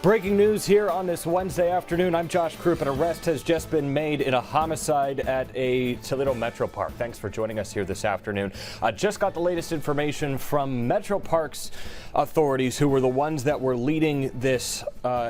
Breaking news here on this Wednesday afternoon. I'm Josh Krupp. An arrest has just been made in a homicide at a Toledo Metropark. Thanks for joining us here this afternoon. Just got the latest information from Metropark's authorities, who were the ones that were leading this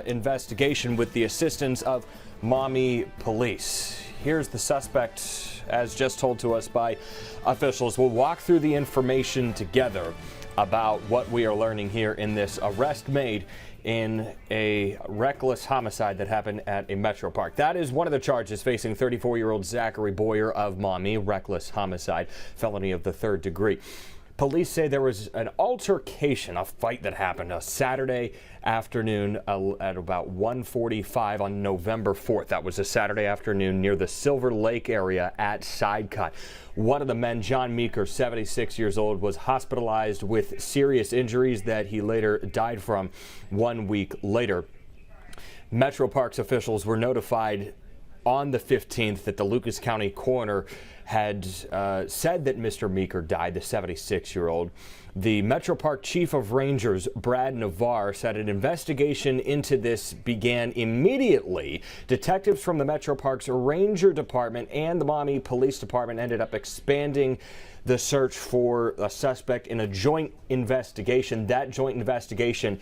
investigation with the assistance of Maumee police. Here's the suspect, as just told to us by officials. We'll walk through the information together about what we are learning here in this arrest made in a reckless homicide that happened at a Metropark. That is one of the charges facing 34-year-old Zachary Boyer of Maumee, reckless homicide, felony of the third degree. Police say there was an altercation, a fight that happened a Saturday afternoon at about 1:45 on November 4th. That was a Saturday afternoon near the Silver Lake area at Side Cut. One of the men, John Meeker, 76 years old, was hospitalized with serious injuries that he later died from 1 week later. Metropark's officials were notified on the 15th that the Lucas County coroner had said that Mr. Meeker died, the 76-year-old. The Metropark Chief of Rangers, Brad Navarre, said an investigation into this began immediately. Detectives from the Metropark's Ranger Department and the Maumee Police Department ended up expanding the search for a suspect in a joint investigation. That joint investigation,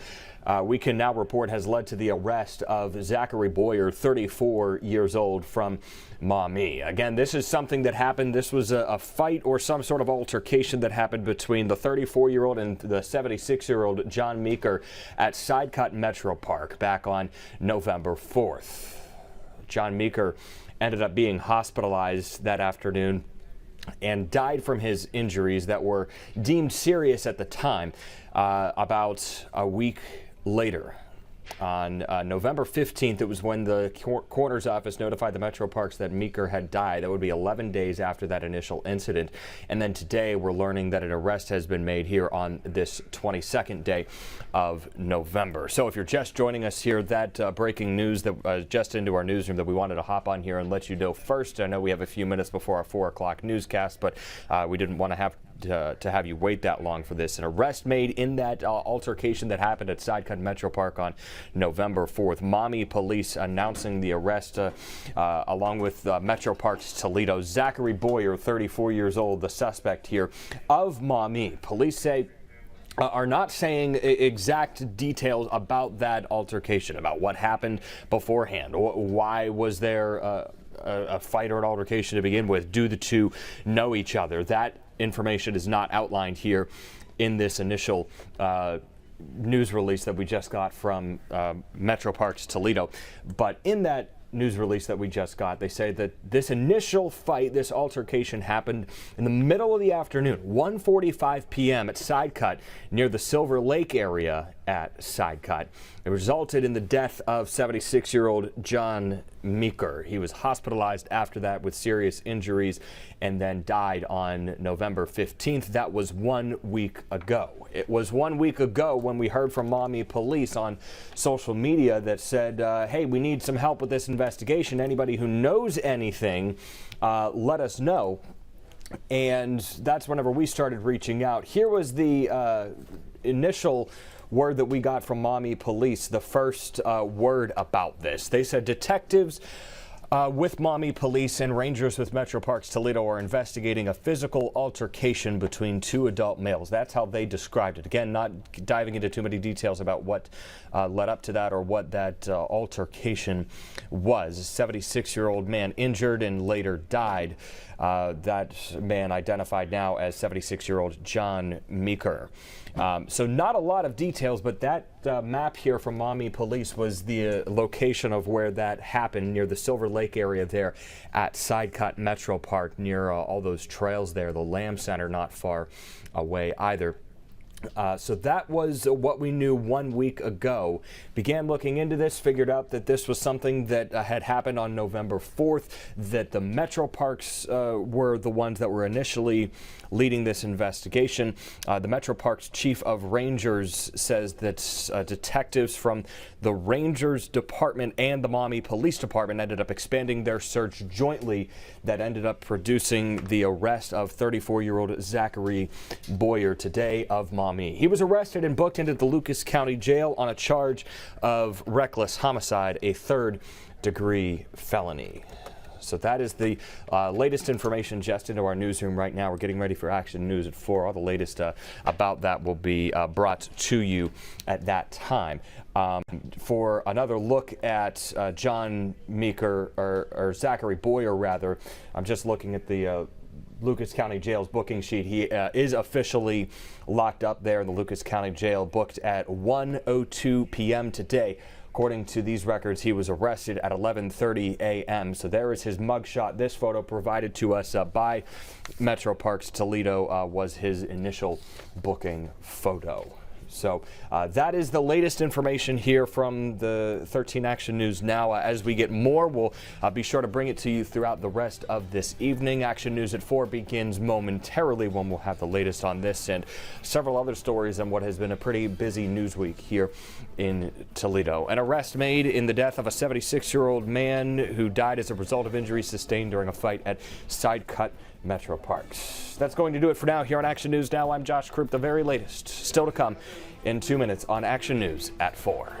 we can now report, has led to the arrest of Zachary Boyer, 34 years old, from Maumee. Again, this is something that happened. This was a fight or some sort of altercation that happened between the 34-year-old and the 76-year-old John Meeker at Side Cut Metropark back on November 4th. John Meeker ended up being hospitalized that afternoon and died from his injuries that were deemed serious at the time. About a week later, on November 15th, it was when the coroner's office notified the Metroparks that Meeker had died. That would be 11 days after that initial incident. And then today we're learning that an arrest has been made here on this 22nd day of November. So if you're just joining us here, that breaking news that just into our newsroom that we wanted to hop on here and let you know first. I know we have a few minutes before our 4 o'clock newscast, but we didn't want to have you wait that long for this. An arrest made in that altercation that happened at Side Cut Metropark on November 4th. Maumee police announcing the arrest along with Metropark's Toledo. Zachary Boyer, 34 years old, the suspect here of Maumee. Police say are not saying exact details about that altercation, about what happened beforehand. Why was there a fight or an altercation to begin with? Do the two know each other? That information is not outlined here in this initial news release that we just got from Metropark's Toledo. But in that news release that we just got, they say that this initial fight, this altercation, happened in the middle of the afternoon, 1:45 p.m. at Side Cut near the Silver Lake area at Side Cut. It resulted in the death of 76-year-old John Meeker. He was hospitalized after that with serious injuries and then died on November 15th. That was 1 week ago. It was 1 week ago when we heard from Maumee police on social media that said, hey, we need some help with this investigation. Anybody who knows anything, let us know. And that's whenever we started reaching out. Here was the initial word that we got from Maumee police, the first word about this. They said detectives with Maumee police and rangers with Metroparks Toledo are investigating a physical altercation between two adult males. That's how they described it. Again, not diving into too many details about what led up to that or what that altercation was. A 76-year-old man injured and later died. That man identified now as 76-year-old John Meeker. So not a lot of details, but that map here from Maumee police was the location of where that happened, near the Silver Lake area there at Side Cut Metropark, near all those trails there, the Lamb Center not far away either. So that was what we knew 1 week ago. Began looking into this, figured out that this was something that had happened on November 4th, that the Metroparks were the ones that were initially leading this investigation. The Metroparks Chief of Rangers says that detectives from the Rangers Department and the Maumee Police Department ended up expanding their search jointly that ended up producing the arrest of 34-year-old Zachary Boyer today of Maumee. Maumee. He was arrested and booked into the Lucas County Jail on a charge of reckless homicide, a third-degree felony. So that is the latest information just into our newsroom right now. We're getting ready for Action News at 4. All the latest about that will be brought to you at that time. For another look at John Meeker, or Zachary Boyer rather, I'm just looking at the Lucas County Jail's booking sheet. He is officially locked up there in the Lucas County Jail, booked at 1:02 p.m. today. According to these records, he was arrested at 11:30 a.m. So there is his mugshot. This photo provided to us by Metroparks Toledo was his initial booking photo. So that is the latest information here from the 13 Action News Now. As we get more, we'll be sure to bring it to you throughout the rest of this evening. Action News at 4 begins momentarily when we'll have the latest on this and several other stories on what has been a pretty busy news week here in Toledo. An arrest made in the death of a 76-year-old man who died as a result of injuries sustained during a fight at Side Cut Metropark. That's going to do it for now here on Action News Now. I'm Josh Krupp. The very latest still to come in 2 minutes on Action News at 4.